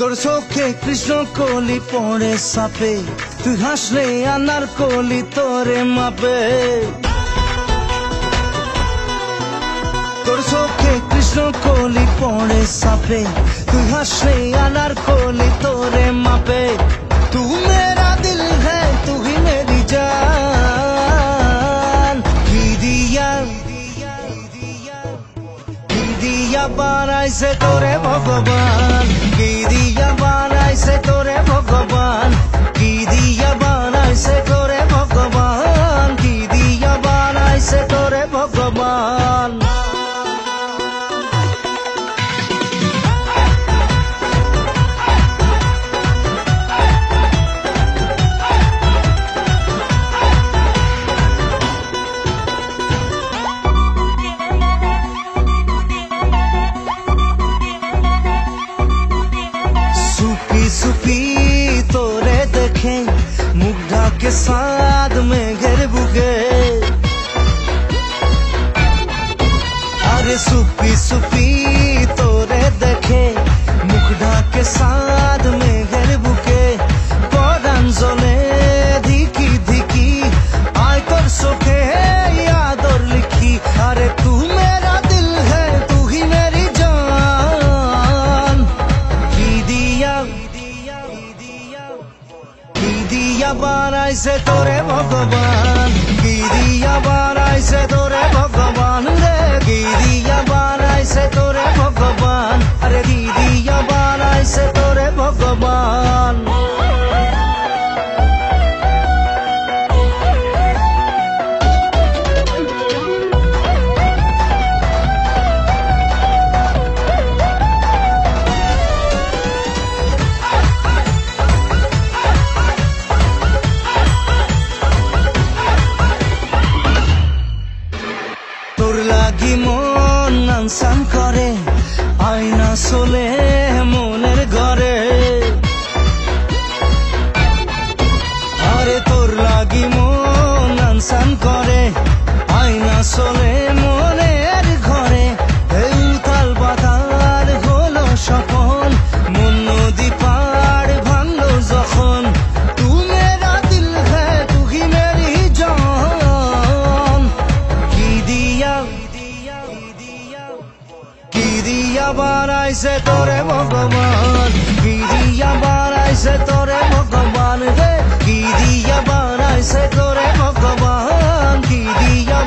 তোর চোখে কৃষ্ণ কলি পড়ে সাপে, তুই হাসলে আনার কলি তোরে মাপে। তোর চোখে কৃষ্ণ কলি পড়ে সাপে, তুই হাসলে আনার কলি তোরে মাপে। তু মেরা দিল হ্যাঁ তু হি মেরি জান। কি দিয়া বানাইছে তোরে ভগবান, কি দিয়া বানাইছে তোরে ভগবান, কি দিয়া বানাইছে তোরে ভগবান, কি দিয়া বানাইছে তোরে ভগবান। सुपी तोरे देखे मुग्धा के साथ में घर बुगे। अरे सुपी सुपी तोरे देखे मुग्धा के साथ में घर बुगे। परान जले धिकी धिकी आय तोर सोखे यादर लिखी। अरे तू मेरा दिल है तू ही मेरी जान। की दिया बानाइছে তোরে ভগবান, কি দিয়া বানাইছে তোরে ভগবান রে। কি দিয়া বানাইছে তোরে ভগবান, আরে কি দিয়া বানাইছে তোরে ভগবান। তোর লাগি মন আনসান করে আয়না চলে মনের ঘরে। আরে তোর লাগি মন আনসান করে আয়না চলে মনের ঘরে। এই উথাল পাতাল হলো সপন, মন নদী পাড় ভাঙলো যখন। তু মেরা দিল হ্যাঁ তু হি মেরি জান। কি দিয়া বানাইছে তোরে ভগবান, কি দিয়া বানাইছে তোরে ভগবান রে। কি দিয়া বানাইছে তোরে ভগবান, কি দিয়া